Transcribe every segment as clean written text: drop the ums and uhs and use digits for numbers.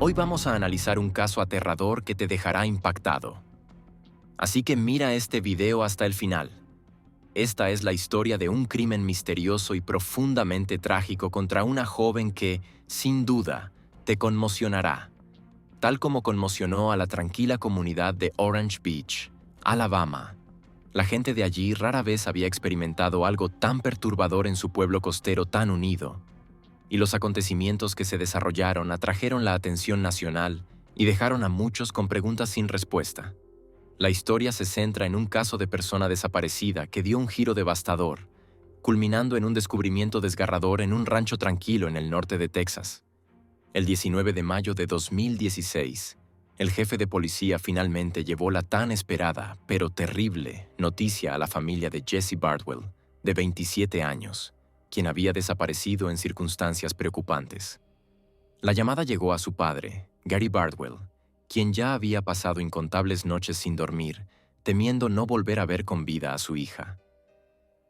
Hoy vamos a analizar un caso aterrador que te dejará impactado. Así que mira este video hasta el final. Esta es la historia de un crimen misterioso y profundamente trágico contra una joven que, sin duda, te conmocionará, tal como conmocionó a la tranquila comunidad de Orange Beach, Alabama. La gente de allí rara vez había experimentado algo tan perturbador en su pueblo costero tan unido, y los acontecimientos que se desarrollaron atrajeron la atención nacional y dejaron a muchos con preguntas sin respuesta. La historia se centra en un caso de persona desaparecida que dio un giro devastador, culminando en un descubrimiento desgarrador en un rancho tranquilo en el norte de Texas. El 19 de mayo de 2016, el jefe de policía finalmente llevó la tan esperada, pero terrible, noticia a la familia de Jesse Bardwell, de 27 años, quien había desaparecido en circunstancias preocupantes. La llamada llegó a su padre, Gary Bardwell, quien ya había pasado incontables noches sin dormir, temiendo no volver a ver con vida a su hija.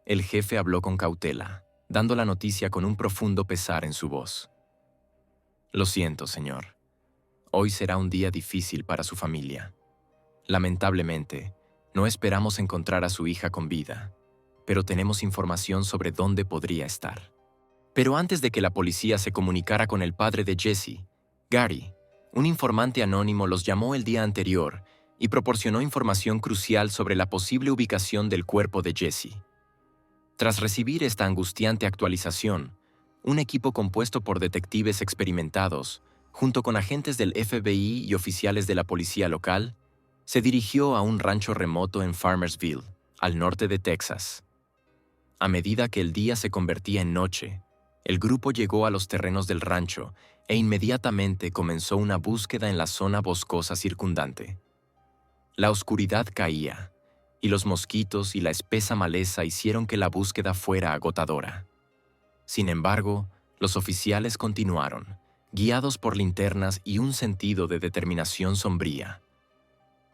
El jefe habló con cautela, dando la noticia con un profundo pesar en su voz. «Lo siento, señor. Hoy será un día difícil para su familia. Lamentablemente, no esperamos encontrar a su hija con vida, pero tenemos información sobre dónde podría estar». Pero antes de que la policía se comunicara con el padre de Jesse, Gary, un informante anónimo, los llamó el día anterior y proporcionó información crucial sobre la posible ubicación del cuerpo de Jesse. Tras recibir esta angustiante actualización, un equipo compuesto por detectives experimentados, junto con agentes del FBI y oficiales de la policía local, se dirigió a un rancho remoto en Farmersville, al norte de Texas. A medida que el día se convertía en noche, el grupo llegó a los terrenos del rancho e inmediatamente comenzó una búsqueda en la zona boscosa circundante. La oscuridad caía, y los mosquitos y la espesa maleza hicieron que la búsqueda fuera agotadora. Sin embargo, los oficiales continuaron, guiados por linternas y un sentido de determinación sombría.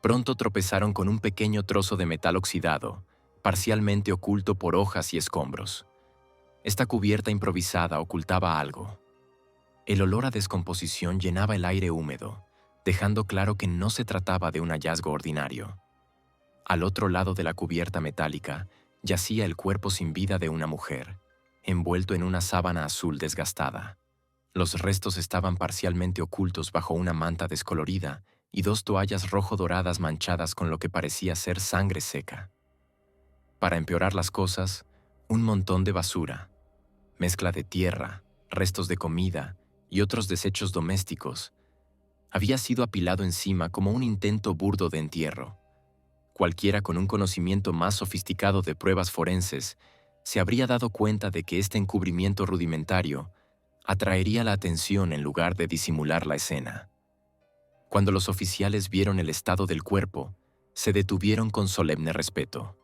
Pronto tropezaron con un pequeño trozo de metal oxidado, parcialmente oculto por hojas y escombros. Esta cubierta improvisada ocultaba algo. El olor a descomposición llenaba el aire húmedo, dejando claro que no se trataba de un hallazgo ordinario. Al otro lado de la cubierta metálica yacía el cuerpo sin vida de una mujer, envuelto en una sábana azul desgastada. Los restos estaban parcialmente ocultos bajo una manta descolorida y dos toallas rojo-doradas manchadas con lo que parecía ser sangre seca. Para empeorar las cosas, un montón de basura, mezcla de tierra, restos de comida y otros desechos domésticos, había sido apilado encima como un intento burdo de entierro. Cualquiera con un conocimiento más sofisticado de pruebas forenses se habría dado cuenta de que este encubrimiento rudimentario atraería la atención en lugar de disimular la escena. Cuando los oficiales vieron el estado del cuerpo, se detuvieron con solemne respeto.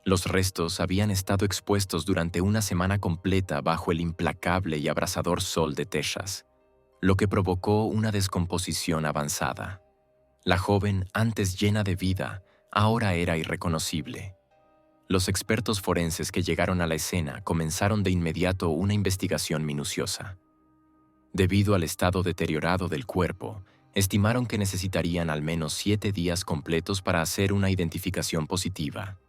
Los restos habían estado expuestos durante una semana completa bajo el implacable y abrasador sol de Texas, lo que provocó una descomposición avanzada. La joven, antes llena de vida, ahora era irreconocible. Los expertos forenses que llegaron a la escena comenzaron de inmediato una investigación minuciosa. Debido al estado deteriorado del cuerpo, estimaron que necesitarían al menos 7 días completos para hacer una identificación positiva.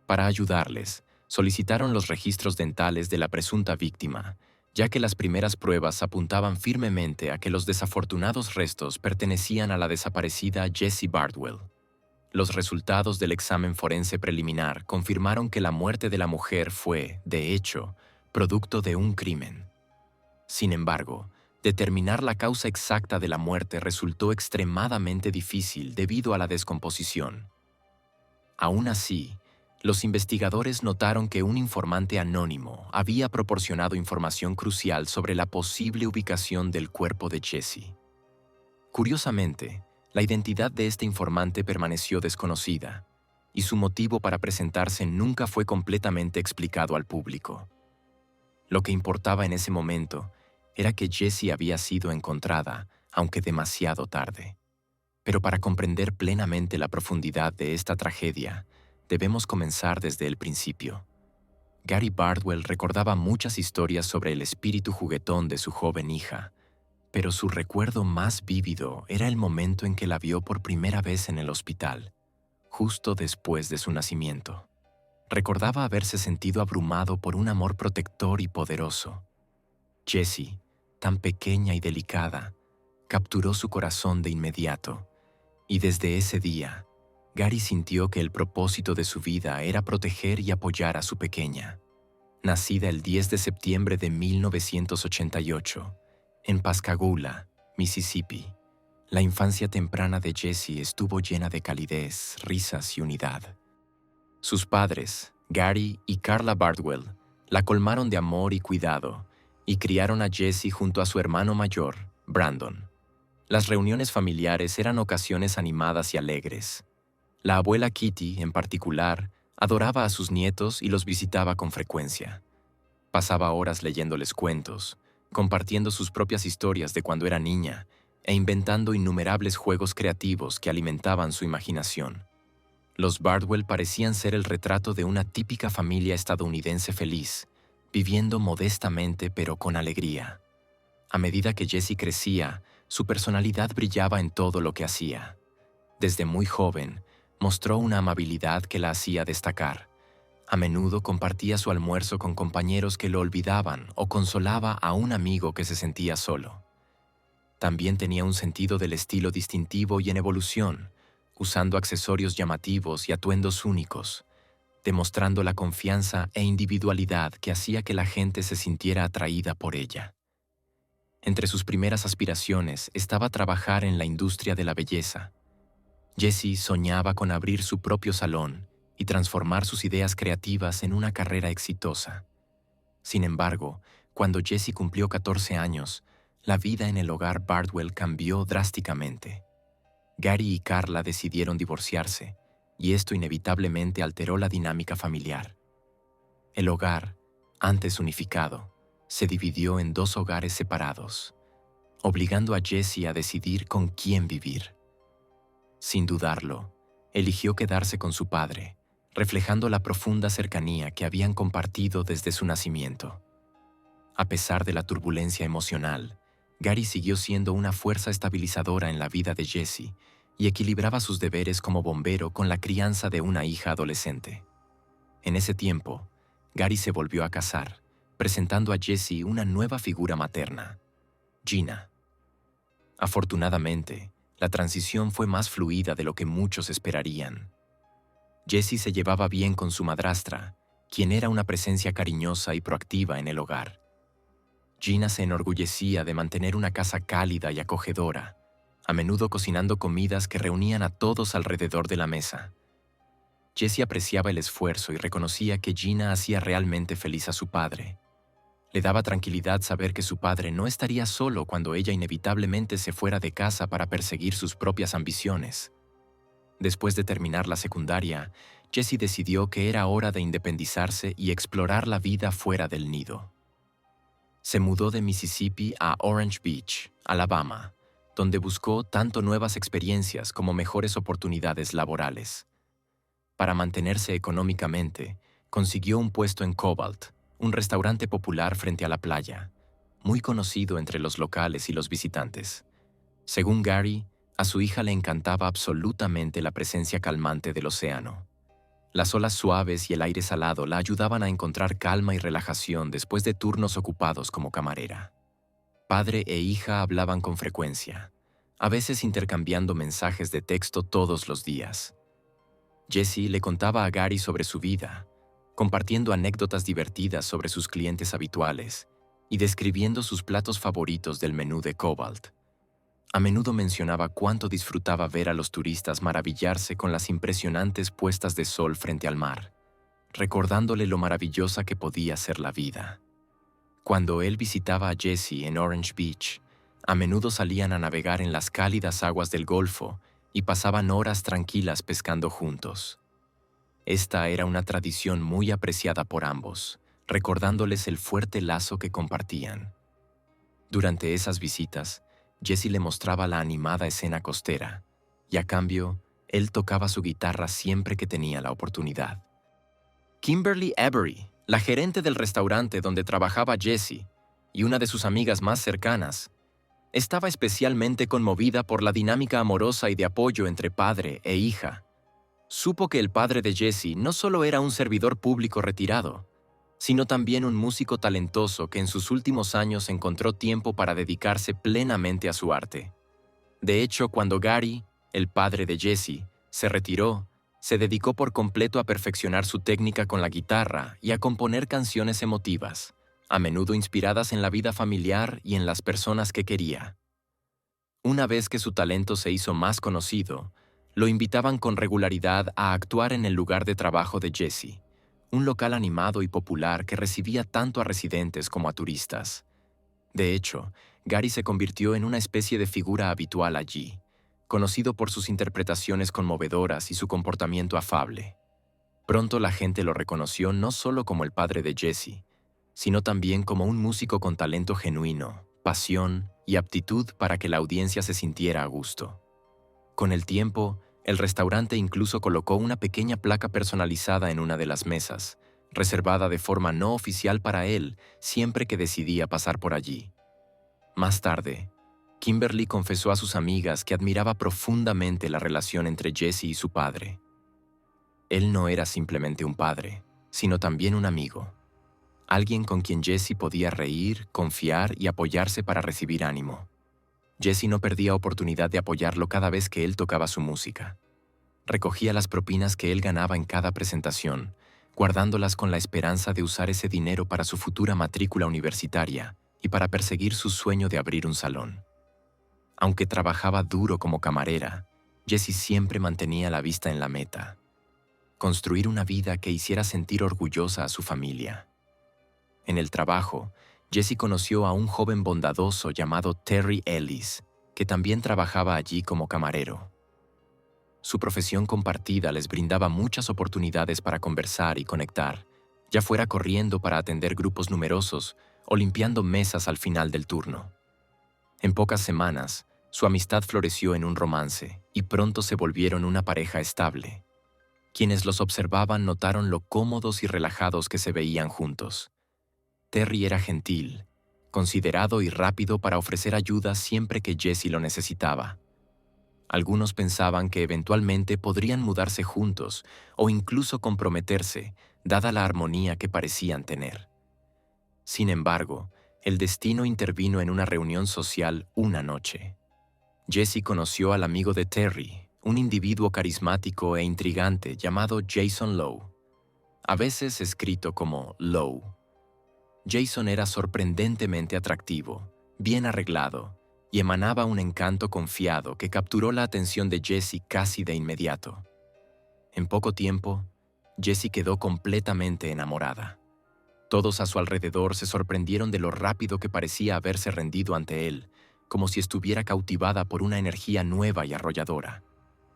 Para ayudarles, solicitaron los registros dentales de la presunta víctima, ya que las primeras pruebas apuntaban firmemente a que los desafortunados restos pertenecían a la desaparecida Jesse Bardwell. Los resultados del examen forense preliminar confirmaron que la muerte de la mujer fue, de hecho, producto de un crimen. Sin embargo, determinar la causa exacta de la muerte resultó extremadamente difícil debido a la descomposición. Aún así, los investigadores notaron que un informante anónimo había proporcionado información crucial sobre la posible ubicación del cuerpo de Jesse. Curiosamente, la identidad de este informante permaneció desconocida, y su motivo para presentarse nunca fue completamente explicado al público. Lo que importaba en ese momento era que Jesse había sido encontrada, aunque demasiado tarde. Pero para comprender plenamente la profundidad de esta tragedia, debemos comenzar desde el principio. Gary Bardwell recordaba muchas historias sobre el espíritu juguetón de su joven hija, pero su recuerdo más vívido era el momento en que la vio por primera vez en el hospital, justo después de su nacimiento. Recordaba haberse sentido abrumado por un amor protector y poderoso. Jessie, tan pequeña y delicada, capturó su corazón de inmediato, y desde ese día, Gary sintió que el propósito de su vida era proteger y apoyar a su pequeña. Nacida el 10 de septiembre de 1988, en Pascagoula, Mississippi, la infancia temprana de Jessie estuvo llena de calidez, risas y unidad. Sus padres, Gary y Carla Bardwell, la colmaron de amor y cuidado y criaron a Jessie junto a su hermano mayor, Brandon. Las reuniones familiares eran ocasiones animadas y alegres. La abuela Kitty, en particular, adoraba a sus nietos y los visitaba con frecuencia. Pasaba horas leyéndoles cuentos, compartiendo sus propias historias de cuando era niña e inventando innumerables juegos creativos que alimentaban su imaginación. Los Bardwell parecían ser el retrato de una típica familia estadounidense feliz, viviendo modestamente pero con alegría. A medida que Jessie crecía, su personalidad brillaba en todo lo que hacía. Desde muy joven, mostró una amabilidad que la hacía destacar. A menudo compartía su almuerzo con compañeros que lo olvidaban o consolaba a un amigo que se sentía solo. También tenía un sentido del estilo distintivo y en evolución, usando accesorios llamativos y atuendos únicos, demostrando la confianza e individualidad que hacía que la gente se sintiera atraída por ella. Entre sus primeras aspiraciones estaba trabajar en la industria de la belleza. Jessie soñaba con abrir su propio salón y transformar sus ideas creativas en una carrera exitosa. Sin embargo, cuando Jessie cumplió 14 años, la vida en el hogar Bardwell cambió drásticamente. Gary y Carla decidieron divorciarse, y esto inevitablemente alteró la dinámica familiar. El hogar, antes unificado, se dividió en dos hogares separados, obligando a Jessie a decidir con quién vivir. Sin dudarlo, eligió quedarse con su padre, reflejando la profunda cercanía que habían compartido desde su nacimiento. A pesar de la turbulencia emocional, Gary siguió siendo una fuerza estabilizadora en la vida de Jessie y equilibraba sus deberes como bombero con la crianza de una hija adolescente. En ese tiempo, Gary se volvió a casar, presentando a Jessie una nueva figura materna, Gina. Afortunadamente, la transición fue más fluida de lo que muchos esperarían. Jessie se llevaba bien con su madrastra, quien era una presencia cariñosa y proactiva en el hogar. Gina se enorgullecía de mantener una casa cálida y acogedora, a menudo cocinando comidas que reunían a todos alrededor de la mesa. Jessie apreciaba el esfuerzo y reconocía que Gina hacía realmente feliz a su padre. Le daba tranquilidad saber que su padre no estaría solo cuando ella inevitablemente se fuera de casa para perseguir sus propias ambiciones. Después de terminar la secundaria, Jessie decidió que era hora de independizarse y explorar la vida fuera del nido. Se mudó de Mississippi a Orange Beach, Alabama, donde buscó tanto nuevas experiencias como mejores oportunidades laborales. Para mantenerse económicamente, consiguió un puesto en Cobalt, un restaurante popular frente a la playa, muy conocido entre los locales y los visitantes. Según Gary, a su hija le encantaba absolutamente la presencia calmante del océano. Las olas suaves y el aire salado la ayudaban a encontrar calma y relajación después de turnos ocupados como camarera. Padre e hija hablaban con frecuencia, a veces intercambiando mensajes de texto todos los días. Jessie le contaba a Gary sobre su vida, compartiendo anécdotas divertidas sobre sus clientes habituales y describiendo sus platos favoritos del menú de Cobalt. A menudo mencionaba cuánto disfrutaba ver a los turistas maravillarse con las impresionantes puestas de sol frente al mar, recordándole lo maravillosa que podía ser la vida. Cuando él visitaba a Jessie en Orange Beach, a menudo salían a navegar en las cálidas aguas del Golfo y pasaban horas tranquilas pescando juntos. Esta era una tradición muy apreciada por ambos, recordándoles el fuerte lazo que compartían. Durante esas visitas, Jessie le mostraba la animada escena costera, y a cambio, él tocaba su guitarra siempre que tenía la oportunidad. Kimberly Avery, la gerente del restaurante donde trabajaba Jessie, y una de sus amigas más cercanas, Estaba especialmente conmovida por la dinámica amorosa y de apoyo entre padre e hija. Supo que el padre de Jessie no solo era un servidor público retirado, sino también un músico talentoso que en sus últimos años encontró tiempo para dedicarse plenamente a su arte. De hecho, cuando Gary, el padre de Jessie, se retiró, se dedicó por completo a perfeccionar su técnica con la guitarra y a componer canciones emotivas, a menudo inspiradas en la vida familiar y en las personas que quería. Una vez que su talento se hizo más conocido, lo invitaban con regularidad a actuar en el lugar de trabajo de Jessie, un local animado y popular que recibía tanto a residentes como a turistas. De hecho, Gary se convirtió en una especie de figura habitual allí, conocido por sus interpretaciones conmovedoras y su comportamiento afable. Pronto la gente lo reconoció no solo como el padre de Jessie, sino también como un músico con talento genuino, pasión y aptitud para que la audiencia se sintiera a gusto. Con el tiempo, el restaurante incluso colocó una pequeña placa personalizada en una de las mesas, reservada de forma no oficial para él siempre que decidía pasar por allí. Más tarde, Kimberly confesó a sus amigas que admiraba profundamente la relación entre Jessie y su padre. Él no era simplemente un padre, sino también un amigo. Alguien con quien Jessie podía reír, confiar y apoyarse para recibir ánimo. Jessie no perdía oportunidad de apoyarlo cada vez que él tocaba su música. Recogía las propinas que él ganaba en cada presentación, guardándolas con la esperanza de usar ese dinero para su futura matrícula universitaria y para perseguir su sueño de abrir un salón. Aunque trabajaba duro como camarera, Jessie siempre mantenía la vista en la meta: construir una vida que hiciera sentir orgullosa a su familia. En el trabajo, Jessie conoció a un joven bondadoso llamado Terry Ellis, que también trabajaba allí como camarero. Su profesión compartida les brindaba muchas oportunidades para conversar y conectar, ya fuera corriendo para atender grupos numerosos o limpiando mesas al final del turno. En pocas semanas, su amistad floreció en un romance y pronto se volvieron una pareja estable. Quienes los observaban notaron lo cómodos y relajados que se veían juntos. Terry era gentil, considerado y rápido para ofrecer ayuda siempre que Jessie lo necesitaba. Algunos pensaban que eventualmente podrían mudarse juntos o incluso comprometerse, dada la armonía que parecían tener. Sin embargo, el destino intervino en una reunión social una noche. Jessie conoció al amigo de Terry, un individuo carismático e intrigante llamado Jason Lowe, a veces escrito como Lowe. Jason era sorprendentemente atractivo, bien arreglado, y emanaba un encanto confiado que capturó la atención de Jessie casi de inmediato. En poco tiempo, Jessie quedó completamente enamorada. Todos a su alrededor se sorprendieron de lo rápido que parecía haberse rendido ante él, como si estuviera cautivada por una energía nueva y arrolladora.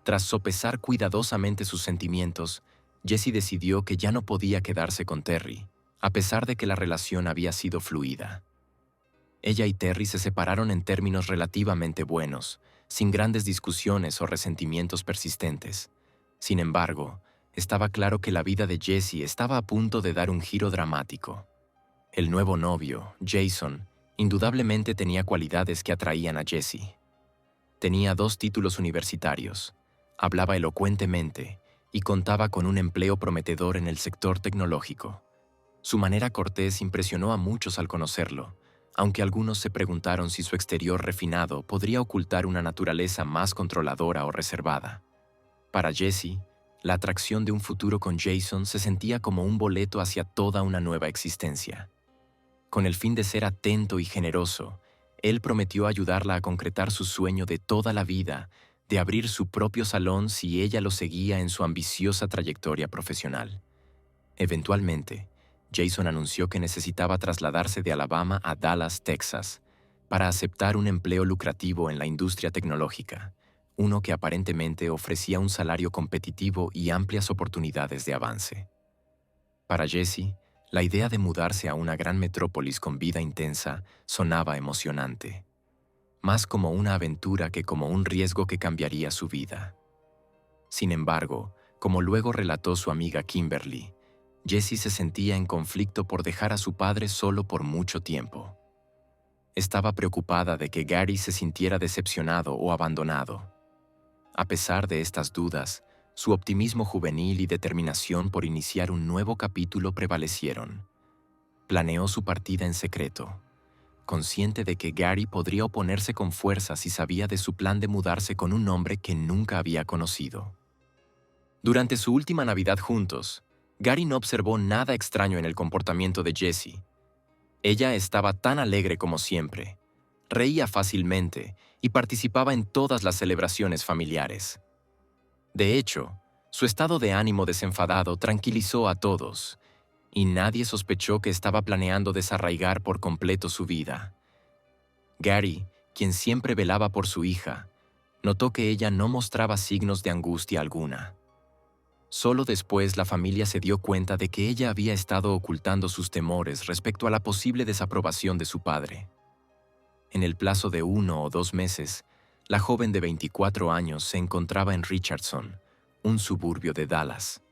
Tras sopesar cuidadosamente sus sentimientos, Jessie decidió que ya no podía quedarse con Terry, a pesar de que la relación había sido fluida. Ella y Terry se separaron en términos relativamente buenos, sin grandes discusiones o resentimientos persistentes. Sin embargo, estaba claro que la vida de Jessie estaba a punto de dar un giro dramático. El nuevo novio, Jason, indudablemente tenía cualidades que atraían a Jessie. Tenía 2 títulos universitarios, hablaba elocuentemente y contaba con un empleo prometedor en el sector tecnológico. Su manera cortés impresionó a muchos al conocerlo, aunque algunos se preguntaron si su exterior refinado podría ocultar una naturaleza más controladora o reservada. Para Jessie, la atracción de un futuro con Jason se sentía como un boleto hacia toda una nueva existencia. Con el fin de ser atento y generoso, él prometió ayudarla a concretar su sueño de toda la vida, de abrir su propio salón si ella lo seguía en su ambiciosa trayectoria profesional. Eventualmente, Jason anunció que necesitaba trasladarse de Alabama a Dallas, Texas, para aceptar un empleo lucrativo en la industria tecnológica, uno que aparentemente ofrecía un salario competitivo y amplias oportunidades de avance. Para Jessie, la idea de mudarse a una gran metrópolis con vida intensa sonaba emocionante, más como una aventura que como un riesgo que cambiaría su vida. Sin embargo, como luego relató su amiga Kimberly, Jessie se sentía en conflicto por dejar a su padre solo por mucho tiempo. Estaba preocupada de que Gary se sintiera decepcionado o abandonado. A pesar de estas dudas, su optimismo juvenil y determinación por iniciar un nuevo capítulo prevalecieron. Planeó su partida en secreto, consciente de que Gary podría oponerse con fuerza si sabía de su plan de mudarse con un hombre que nunca había conocido. Durante su última Navidad juntos, Gary no observó nada extraño en el comportamiento de Jessie. Ella estaba tan alegre como siempre, reía fácilmente y participaba en todas las celebraciones familiares. De hecho, su estado de ánimo desenfadado tranquilizó a todos, y nadie sospechó que estaba planeando desarraigar por completo su vida. Gary, quien siempre velaba por su hija, notó que ella no mostraba signos de angustia alguna. Solo después la familia se dio cuenta de que ella había estado ocultando sus temores respecto a la posible desaprobación de su padre. En el plazo de 1 o 2 meses, la joven de 24 años se encontraba en Richardson, un suburbio de Dallas.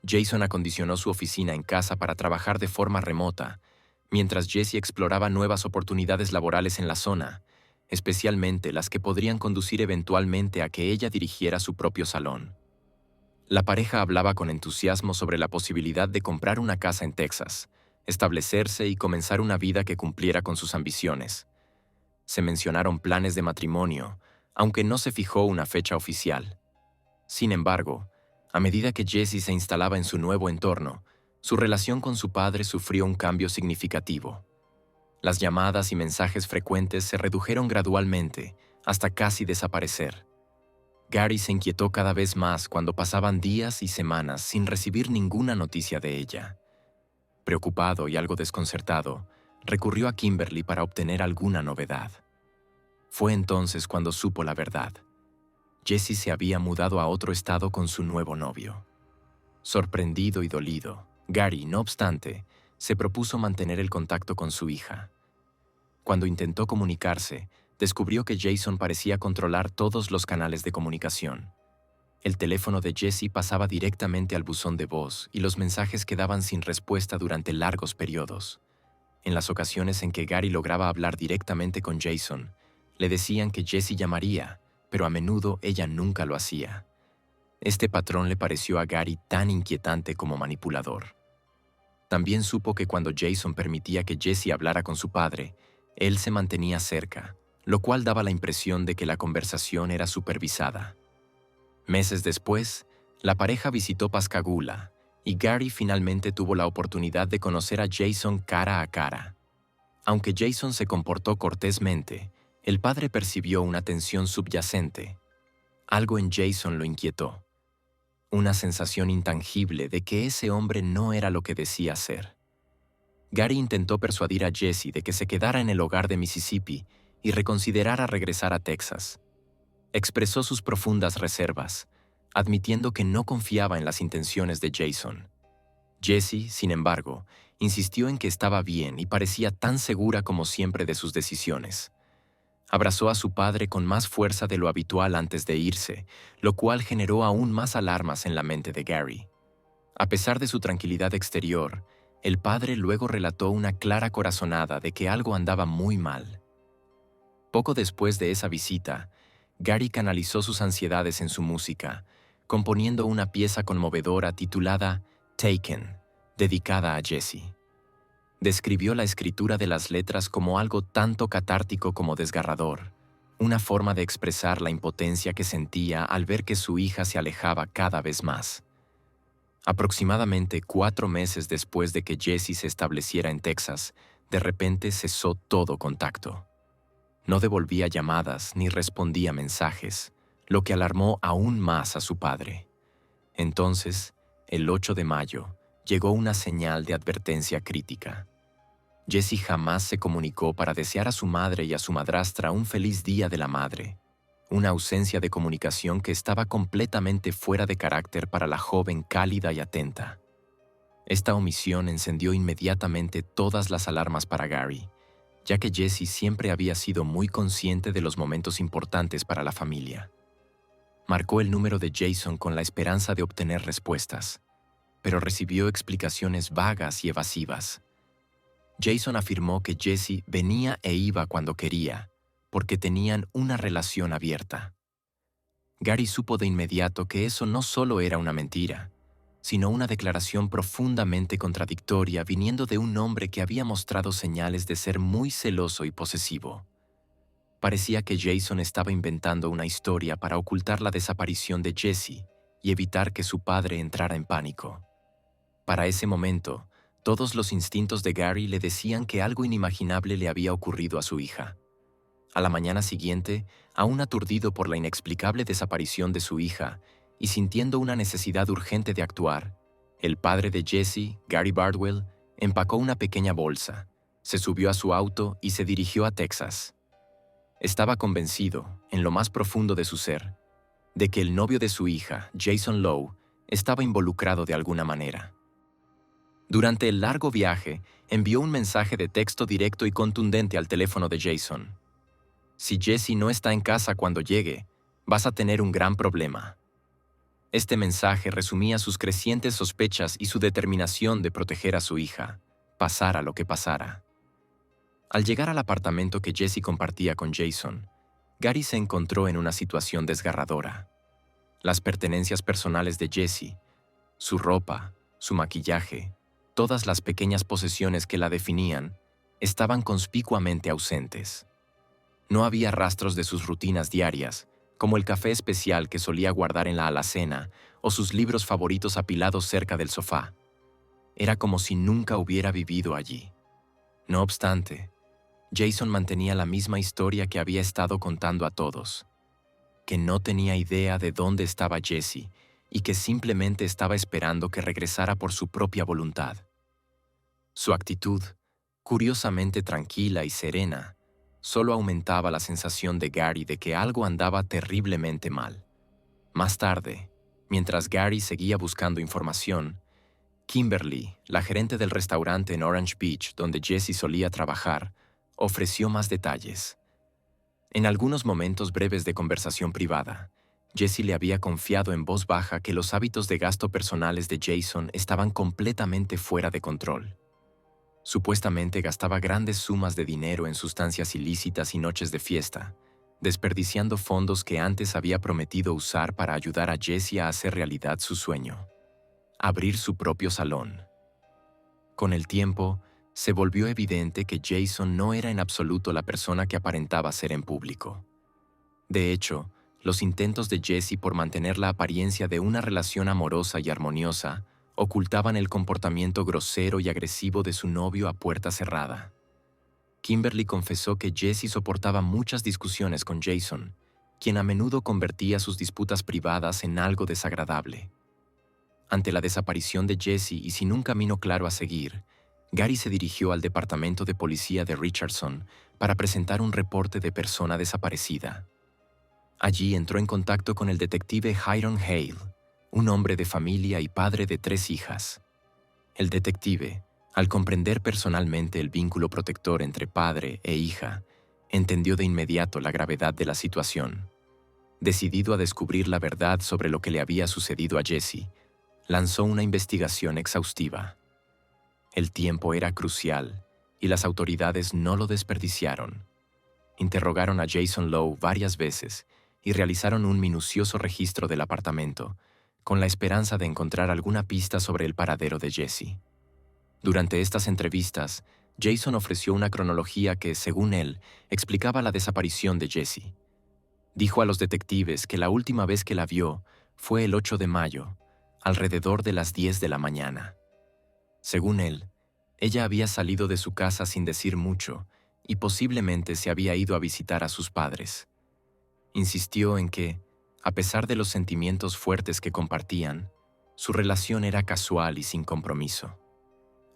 Jason acondicionó su oficina en casa para trabajar de forma remota, mientras Jessie exploraba nuevas oportunidades laborales en la zona, especialmente las que podrían conducir eventualmente a que ella dirigiera su propio salón. La pareja hablaba con entusiasmo sobre la posibilidad de comprar una casa en Texas, establecerse y comenzar una vida que cumpliera con sus ambiciones. Se mencionaron planes de matrimonio, aunque no se fijó una fecha oficial. Sin embargo, a medida que Jessie se instalaba en su nuevo entorno, su relación con su padre sufrió un cambio significativo. Las llamadas y mensajes frecuentes se redujeron gradualmente, hasta casi desaparecer. Gary se inquietó cada vez más cuando pasaban días y semanas sin recibir ninguna noticia de ella. Preocupado y algo desconcertado, recurrió a Kimberly para obtener alguna novedad. Fue entonces cuando supo la verdad. Jessie se había mudado a otro estado con su nuevo novio. Sorprendido y dolido, Gary, no obstante, se propuso mantener el contacto con su hija. Cuando intentó comunicarse, descubrió que Jason parecía controlar todos los canales de comunicación. El teléfono de Jessie pasaba directamente al buzón de voz y los mensajes quedaban sin respuesta durante largos periodos. En las ocasiones en que Gary lograba hablar directamente con Jason, le decían que Jessie llamaría, pero a menudo ella nunca lo hacía. Este patrón le pareció a Gary tan inquietante como manipulador. También supo que cuando Jason permitía que Jessie hablara con su padre, él se mantenía cerca, lo cual daba la impresión de que la conversación era supervisada. Meses después, la pareja visitó Pascagoula y Gary finalmente tuvo la oportunidad de conocer a Jason cara a cara. Aunque Jason se comportó cortésmente, el padre percibió una tensión subyacente. Algo en Jason lo inquietó. Una sensación intangible de que ese hombre no era lo que decía ser. Gary intentó persuadir a Jessie de que se quedara en el hogar de Mississippi y reconsiderara regresar a Texas. Expresó sus profundas reservas, admitiendo que no confiaba en las intenciones de Jason. Jessie, sin embargo, insistió en que estaba bien y parecía tan segura como siempre de sus decisiones. Abrazó a su padre con más fuerza de lo habitual antes de irse, lo cual generó aún más alarmas en la mente de Gary. A pesar de su tranquilidad exterior, el padre luego relató una clara corazonada de que algo andaba muy mal. Poco después de esa visita, Gary canalizó sus ansiedades en su música, componiendo una pieza conmovedora titulada Taken, dedicada a Jessie. Describió la escritura de las letras como algo tanto catártico como desgarrador, una forma de expresar la impotencia que sentía al ver que su hija se alejaba cada vez más. Aproximadamente 4 meses después de que Jessie se estableciera en Texas, de repente cesó todo contacto. No devolvía llamadas ni respondía mensajes, lo que alarmó aún más a su padre. Entonces, el 8 de mayo, llegó una señal de advertencia crítica. Jessie jamás se comunicó para desear a su madre y a su madrastra un feliz Día de la Madre, una ausencia de comunicación que estaba completamente fuera de carácter para la joven cálida y atenta. Esta omisión encendió inmediatamente todas las alarmas para Gary, ya que Jessie siempre había sido muy consciente de los momentos importantes para la familia. Marcó el número de Jason con la esperanza de obtener respuestas, pero recibió explicaciones vagas y evasivas. Jason afirmó que Jesse venía e iba cuando quería, porque tenían una relación abierta. Gary supo de inmediato que eso no solo era una mentira, sino una declaración profundamente contradictoria viniendo de un hombre que había mostrado señales de ser muy celoso y posesivo. Parecía que Jason estaba inventando una historia para ocultar la desaparición de Jesse y evitar que su padre entrara en pánico. Para ese momento, todos los instintos de Gary le decían que algo inimaginable le había ocurrido a su hija. A la mañana siguiente, aún aturdido por la inexplicable desaparición de su hija y sintiendo una necesidad urgente de actuar, el padre de Jesse, Gary Bardwell, empacó una pequeña bolsa, se subió a su auto y se dirigió a Texas. Estaba convencido, en lo más profundo de su ser, de que el novio de su hija, Jason Lowe, estaba involucrado de alguna manera. Durante el largo viaje, envió un mensaje de texto directo y contundente al teléfono de Jason. Si Jesse no está en casa cuando llegue, vas a tener un gran problema. Este mensaje resumía sus crecientes sospechas y su determinación de proteger a su hija, pasara lo que pasara. Al llegar al apartamento que Jesse compartía con Jason, Gary se encontró en una situación desgarradora. Las pertenencias personales de Jesse, su ropa, su maquillaje, todas las pequeñas posesiones que la definían, estaban conspicuamente ausentes. No había rastros de sus rutinas diarias, como el café especial que solía guardar en la alacena o sus libros favoritos apilados cerca del sofá. Era como si nunca hubiera vivido allí. No obstante, Jason mantenía la misma historia que había estado contando a todos, que no tenía idea de dónde estaba Jesse y que simplemente estaba esperando que regresara por su propia voluntad. Su actitud, curiosamente tranquila y serena, solo aumentaba la sensación de Gary de que algo andaba terriblemente mal. Más tarde, mientras Gary seguía buscando información, Kimberly, la gerente del restaurante en Orange Beach donde Jesse solía trabajar, ofreció más detalles. En algunos momentos breves de conversación privada, Jesse le había confiado en voz baja que los hábitos de gasto personales de Jason estaban completamente fuera de control. Supuestamente gastaba grandes sumas de dinero en sustancias ilícitas y noches de fiesta, desperdiciando fondos que antes había prometido usar para ayudar a Jesse a hacer realidad su sueño: abrir su propio salón. Con el tiempo, se volvió evidente que Jason no era en absoluto la persona que aparentaba ser en público. De hecho, los intentos de Jesse por mantener la apariencia de una relación amorosa y armoniosa ocultaban el comportamiento grosero y agresivo de su novio a puerta cerrada. Kimberly confesó que Jesse soportaba muchas discusiones con Jason, quien a menudo convertía sus disputas privadas en algo desagradable. Ante la desaparición de Jesse y sin un camino claro a seguir, Gary se dirigió al departamento de policía de Richardson para presentar un reporte de persona desaparecida. Allí entró en contacto con el detective Hiram Hale, un hombre de familia y padre de 3 hijas. El detective, al comprender personalmente el vínculo protector entre padre e hija, entendió de inmediato la gravedad de la situación. Decidido a descubrir la verdad sobre lo que le había sucedido a Jesse, lanzó una investigación exhaustiva. El tiempo era crucial y las autoridades no lo desperdiciaron. Interrogaron a Jason Lowe varias veces y realizaron un minucioso registro del apartamento, con la esperanza de encontrar alguna pista sobre el paradero de Jesse. Durante estas entrevistas, Jason ofreció una cronología que, según él, explicaba la desaparición de Jesse. Dijo a los detectives que la última vez que la vio fue el 8 de mayo, alrededor de las 10 de la mañana. Según él, ella había salido de su casa sin decir mucho y posiblemente se había ido a visitar a sus padres. Insistió en que, a pesar de los sentimientos fuertes que compartían, su relación era casual y sin compromiso.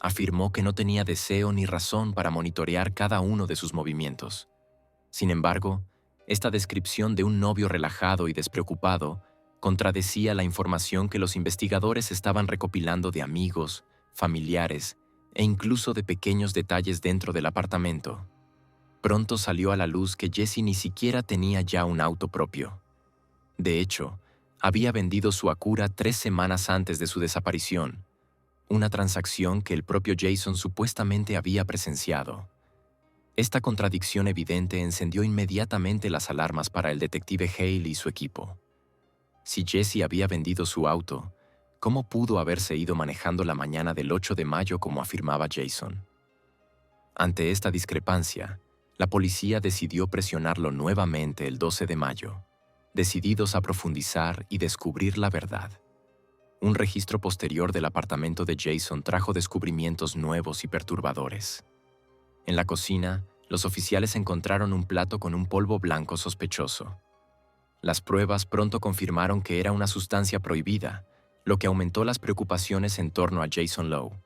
Afirmó que no tenía deseo ni razón para monitorear cada uno de sus movimientos. Sin embargo, esta descripción de un novio relajado y despreocupado contradecía la información que los investigadores estaban recopilando de amigos, familiares e incluso de pequeños detalles dentro del apartamento. Pronto salió a la luz que Jesse ni siquiera tenía ya un auto propio. De hecho, había vendido su Acura 3 semanas antes de su desaparición, una transacción que el propio Jason supuestamente había presenciado. Esta contradicción evidente encendió inmediatamente las alarmas para el detective Hale y su equipo. Si Jesse había vendido su auto, ¿cómo pudo haberse ido manejando la mañana del 8 de mayo como afirmaba Jason? Ante esta discrepancia, la policía decidió presionarlo nuevamente el 12 de mayo, decididos a profundizar y descubrir la verdad. Un registro posterior del apartamento de Jason trajo descubrimientos nuevos y perturbadores. En la cocina, los oficiales encontraron un plato con un polvo blanco sospechoso. Las pruebas pronto confirmaron que era una sustancia prohibida, lo que aumentó las preocupaciones en torno a Jason Lowe.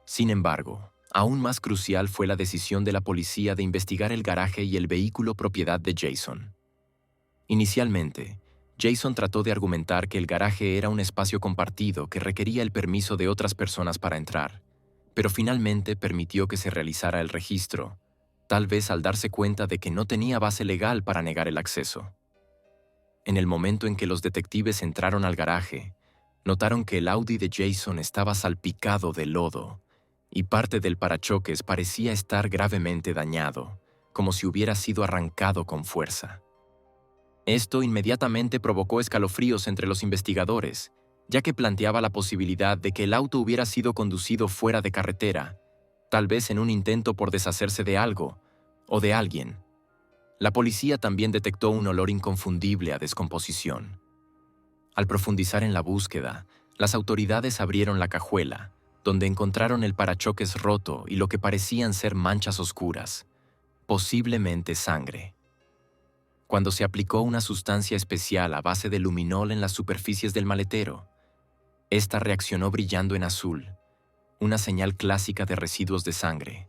Sin embargo, aún más crucial fue la decisión de la policía de investigar el garaje y el vehículo propiedad de Jason. Inicialmente, Jason trató de argumentar que el garaje era un espacio compartido que requería el permiso de otras personas para entrar, pero finalmente permitió que se realizara el registro, tal vez al darse cuenta de que no tenía base legal para negar el acceso. En el momento en que los detectives entraron al garaje, notaron que el Audi de Jason estaba salpicado de lodo y parte del parachoques parecía estar gravemente dañado, como si hubiera sido arrancado con fuerza. Esto inmediatamente provocó escalofríos entre los investigadores, ya que planteaba la posibilidad de que el auto hubiera sido conducido fuera de carretera, tal vez en un intento por deshacerse de algo o de alguien. La policía también detectó un olor inconfundible a descomposición. Al profundizar en la búsqueda, las autoridades abrieron la cajuela, donde encontraron el parachoques roto y lo que parecían ser manchas oscuras, posiblemente sangre. Cuando se aplicó una sustancia especial a base de luminol en las superficies del maletero, esta reaccionó brillando en azul, una señal clásica de residuos de sangre.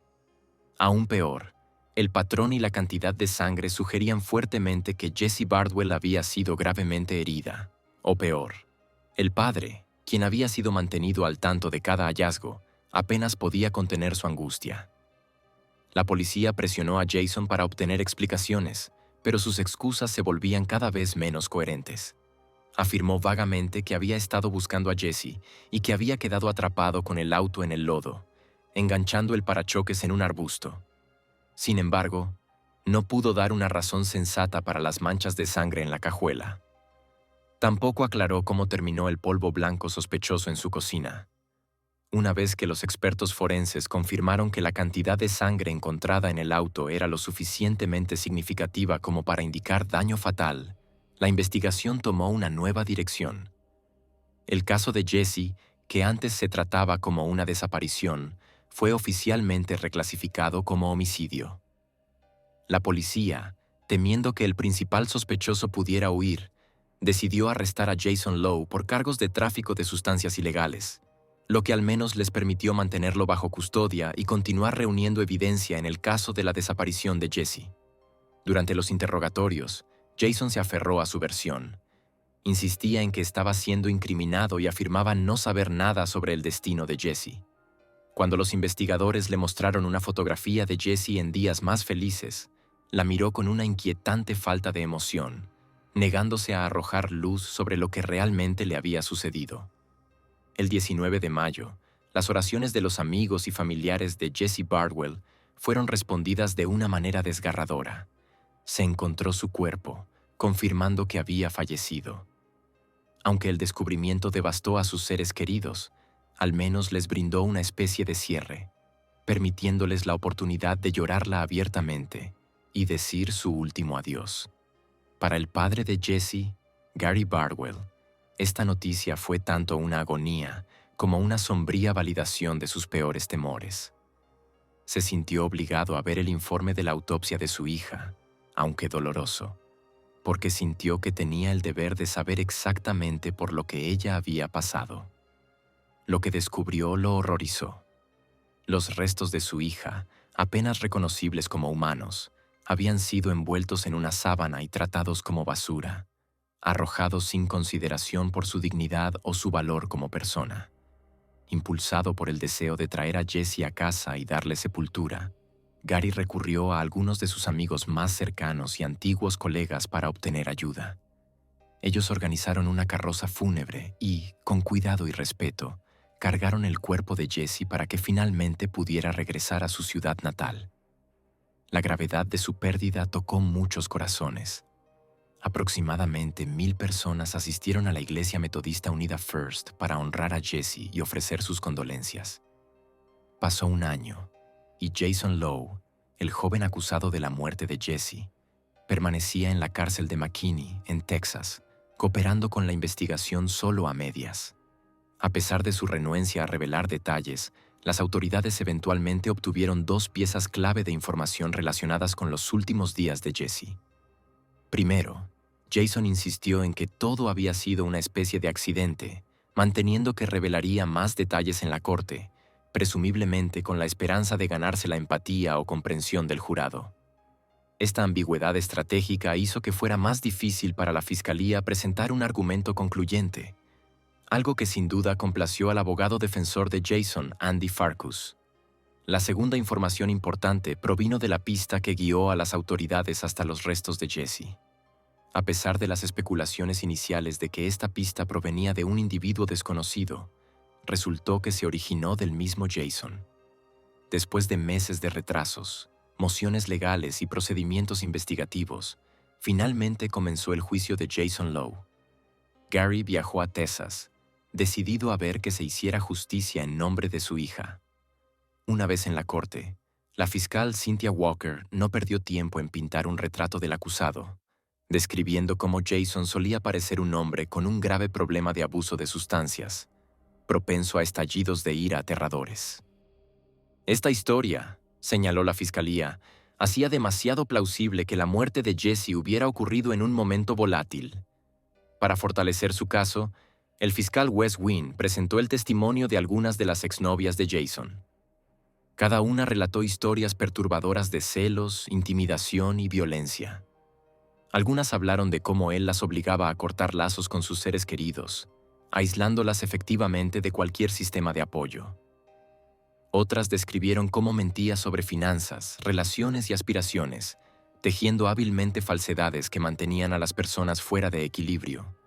Aún peor, el patrón y la cantidad de sangre sugerían fuertemente que Jessie Bardwell había sido gravemente herida. O peor, el padre, quien había sido mantenido al tanto de cada hallazgo, apenas podía contener su angustia. La policía presionó a Jason para obtener explicaciones, pero sus excusas se volvían cada vez menos coherentes. Afirmó vagamente que había estado buscando a Jessie y que había quedado atrapado con el auto en el lodo, enganchando el parachoques en un arbusto. Sin embargo, no pudo dar una razón sensata para las manchas de sangre en la cajuela. Tampoco aclaró cómo terminó el polvo blanco sospechoso en su cocina. Una vez que los expertos forenses confirmaron que la cantidad de sangre encontrada en el auto era lo suficientemente significativa como para indicar daño fatal, la investigación tomó una nueva dirección. El caso de Jessie, que antes se trataba como una desaparición, fue oficialmente reclasificado como homicidio. La policía, temiendo que el principal sospechoso pudiera huir, decidió arrestar a Jason Lowe por cargos de tráfico de sustancias ilegales, lo que al menos les permitió mantenerlo bajo custodia y continuar reuniendo evidencia en el caso de la desaparición de Jessie. Durante los interrogatorios, Jason se aferró a su versión. Insistía en que estaba siendo incriminado y afirmaba no saber nada sobre el destino de Jessie. Cuando los investigadores le mostraron una fotografía de Jessie en días más felices, la miró con una inquietante falta de emoción, negándose a arrojar luz sobre lo que realmente le había sucedido. El 19 de mayo, las oraciones de los amigos y familiares de Jessie Bardwell fueron respondidas de una manera desgarradora. Se encontró su cuerpo, confirmando que había fallecido. Aunque el descubrimiento devastó a sus seres queridos, al menos les brindó una especie de cierre, permitiéndoles la oportunidad de llorarla abiertamente y decir su último adiós. Para el padre de Jessie, Gary Bardwell, esta noticia fue tanto una agonía como una sombría validación de sus peores temores. Se sintió obligado a ver el informe de la autopsia de su hija, aunque doloroso, porque sintió que tenía el deber de saber exactamente por lo que ella había pasado. Lo que descubrió lo horrorizó. Los restos de su hija, apenas reconocibles como humanos, habían sido envueltos en una sábana y tratados como basura, arrojados sin consideración por su dignidad o su valor como persona. Impulsado por el deseo de traer a Jessie a casa y darle sepultura, Gary recurrió a algunos de sus amigos más cercanos y antiguos colegas para obtener ayuda. Ellos organizaron una carroza fúnebre y, con cuidado y respeto, cargaron el cuerpo de Jesse para que finalmente pudiera regresar a su ciudad natal. La gravedad de su pérdida tocó muchos corazones. Aproximadamente 1000 personas asistieron a la Iglesia Metodista Unida First para honrar a Jesse y ofrecer sus condolencias. Pasó un año, y Jason Lowe, el joven acusado de la muerte de Jesse, permanecía en la cárcel de McKinney, en Texas, cooperando con la investigación solo a medias. A pesar de su renuencia a revelar detalles, las autoridades eventualmente obtuvieron 2 piezas clave de información relacionadas con los últimos días de Jesse. Primero, Jason insistió en que todo había sido una especie de accidente, manteniendo que revelaría más detalles en la corte, presumiblemente con la esperanza de ganarse la empatía o comprensión del jurado. Esta ambigüedad estratégica hizo que fuera más difícil para la fiscalía presentar un argumento concluyente, algo que sin duda complació al abogado defensor de Jason, Andy Farkus. La segunda información importante provino de la pista que guió a las autoridades hasta los restos de Jesse. A pesar de las especulaciones iniciales de que esta pista provenía de un individuo desconocido, resultó que se originó del mismo Jason. Después de meses de retrasos, mociones legales y procedimientos investigativos, finalmente comenzó el juicio de Jason Lowe. Gary viajó a Texas, decidido a ver que se hiciera justicia en nombre de su hija. Una vez en la corte, la fiscal Cynthia Walker no perdió tiempo en pintar un retrato del acusado, describiendo cómo Jason solía parecer un hombre con un grave problema de abuso de sustancias, propenso a estallidos de ira aterradores. Esta historia, señaló la fiscalía, hacía demasiado plausible que la muerte de Jesse hubiera ocurrido en un momento volátil. Para fortalecer su caso, el fiscal Wes Wynn presentó el testimonio de algunas de las exnovias de Jason. Cada una relató historias perturbadoras de celos, intimidación y violencia. Algunas hablaron de cómo él las obligaba a cortar lazos con sus seres queridos, aislándolas efectivamente de cualquier sistema de apoyo. Otras describieron cómo mentía sobre finanzas, relaciones y aspiraciones, tejiendo hábilmente falsedades que mantenían a las personas fuera de equilibrio.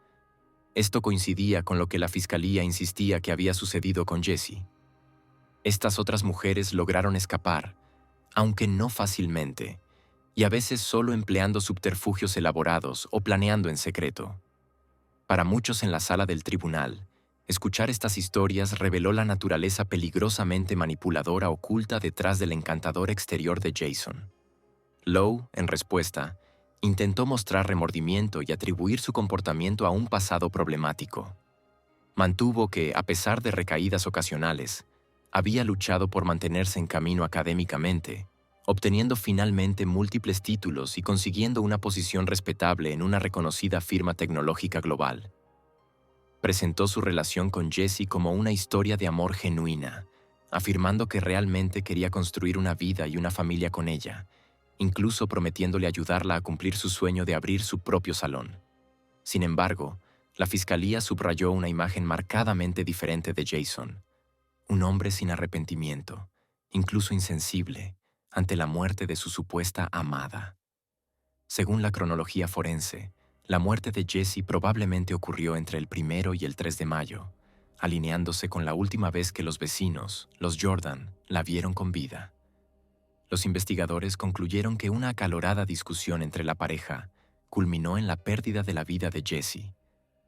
Esto coincidía con lo que la fiscalía insistía que había sucedido con Jesse. Estas otras mujeres lograron escapar, aunque no fácilmente, y a veces solo empleando subterfugios elaborados o planeando en secreto. Para muchos en la sala del tribunal, escuchar estas historias reveló la naturaleza peligrosamente manipuladora oculta detrás del encantador exterior de Jason. Lowe, en respuesta, intentó mostrar remordimiento y atribuir su comportamiento a un pasado problemático. Mantuvo que, a pesar de recaídas ocasionales, había luchado por mantenerse en camino académicamente, obteniendo finalmente múltiples títulos y consiguiendo una posición respetable en una reconocida firma tecnológica global. Presentó su relación con Jesse como una historia de amor genuina, afirmando que realmente quería construir una vida y una familia con ella, incluso prometiéndole ayudarla a cumplir su sueño de abrir su propio salón. Sin embargo, la fiscalía subrayó una imagen marcadamente diferente de Jason, un hombre sin arrepentimiento, incluso insensible, ante la muerte de su supuesta amada. Según la cronología forense, la muerte de Jesse probablemente ocurrió entre el 1 y el 3 de mayo, alineándose con la última vez que los vecinos, los Jordan, la vieron con vida. Los investigadores concluyeron que una acalorada discusión entre la pareja culminó en la pérdida de la vida de Jesse,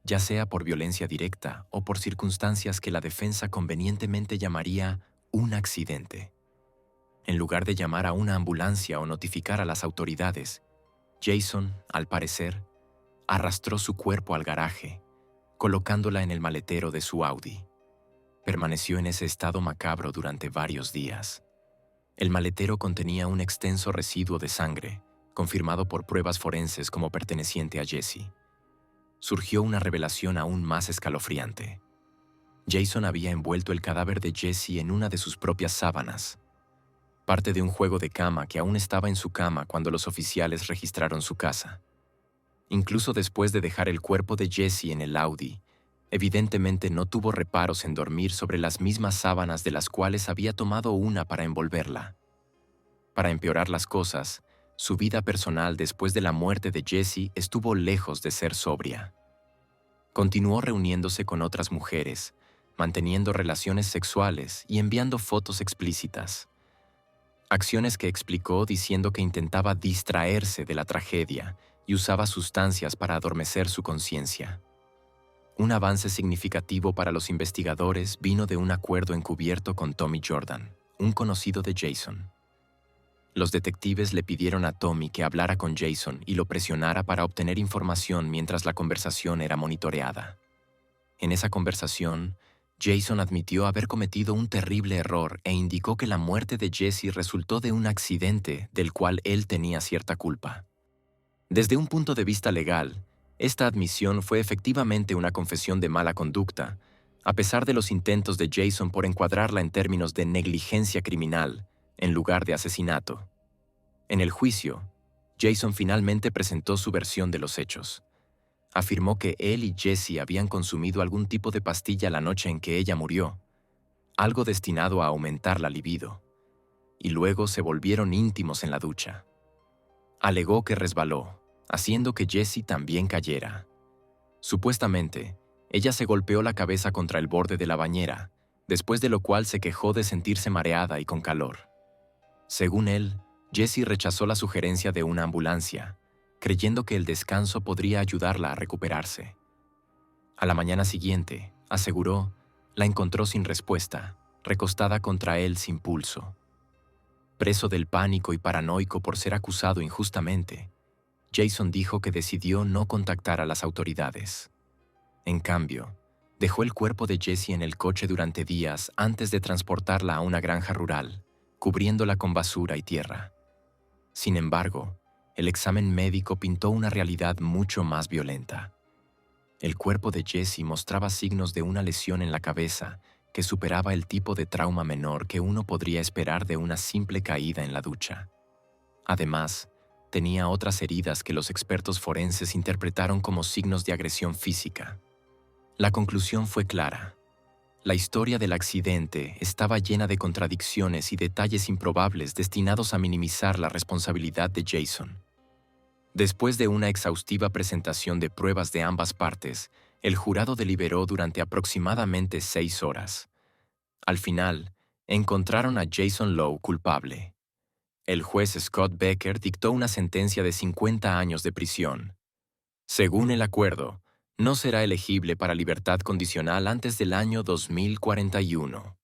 ya sea por violencia directa o por circunstancias que la defensa convenientemente llamaría un accidente. En lugar de llamar a una ambulancia o notificar a las autoridades, Jason, al parecer, arrastró su cuerpo al garaje, colocándola en el maletero de su Audi. Permaneció en ese estado macabro durante varios días. El maletero contenía un extenso residuo de sangre, confirmado por pruebas forenses como perteneciente a Jesse. Surgió una revelación aún más escalofriante. Jason había envuelto el cadáver de Jesse en una de sus propias sábanas, parte de un juego de cama que aún estaba en su cama cuando los oficiales registraron su casa. Incluso después de dejar el cuerpo de Jesse en el Audi, evidentemente no tuvo reparos en dormir sobre las mismas sábanas de las cuales había tomado una para envolverla. Para empeorar las cosas, su vida personal después de la muerte de Jesse estuvo lejos de ser sobria. Continuó reuniéndose con otras mujeres, manteniendo relaciones sexuales y enviando fotos explícitas. Acciones que explicó diciendo que intentaba distraerse de la tragedia y usaba sustancias para adormecer su conciencia. Un avance significativo para los investigadores vino de un acuerdo encubierto con Tommy Jordan, un conocido de Jason. Los detectives le pidieron a Tommy que hablara con Jason y lo presionara para obtener información mientras la conversación era monitoreada. En esa conversación, Jason admitió haber cometido un terrible error e indicó que la muerte de Jesse resultó de un accidente del cual él tenía cierta culpa. Desde un punto de vista legal, esta admisión fue efectivamente una confesión de mala conducta, a pesar de los intentos de Jason por encuadrarla en términos de negligencia criminal, en lugar de asesinato. En el juicio, Jason finalmente presentó su versión de los hechos. Afirmó que él y Jesse habían consumido algún tipo de pastilla la noche en que ella murió, algo destinado a aumentar la libido, y luego se volvieron íntimos en la ducha. Alegó que resbaló, haciendo que Jesse también cayera. Supuestamente, ella se golpeó la cabeza contra el borde de la bañera, después de lo cual se quejó de sentirse mareada y con calor. Según él, Jesse rechazó la sugerencia de una ambulancia, creyendo que el descanso podría ayudarla a recuperarse. A la mañana siguiente, aseguró, la encontró sin respuesta, recostada contra él sin pulso. Preso del pánico y paranoico por ser acusado injustamente, Jason dijo que decidió no contactar a las autoridades. En cambio, dejó el cuerpo de Jesse en el coche durante días antes de transportarla a una granja rural, cubriéndola con basura y tierra. Sin embargo, el examen médico pintó una realidad mucho más violenta. El cuerpo de Jesse mostraba signos de una lesión en la cabeza que superaba el tipo de trauma menor que uno podría esperar de una simple caída en la ducha. Además, tenía otras heridas que los expertos forenses interpretaron como signos de agresión física. La conclusión fue clara. La historia del accidente estaba llena de contradicciones y detalles improbables destinados a minimizar la responsabilidad de Jason. Después de una exhaustiva presentación de pruebas de ambas partes, el jurado deliberó durante aproximadamente 6 horas. Al final, encontraron a Jason Lowe culpable. El juez Scott Becker dictó una sentencia de 50 años de prisión. Según el acuerdo, no será elegible para libertad condicional antes del año 2041.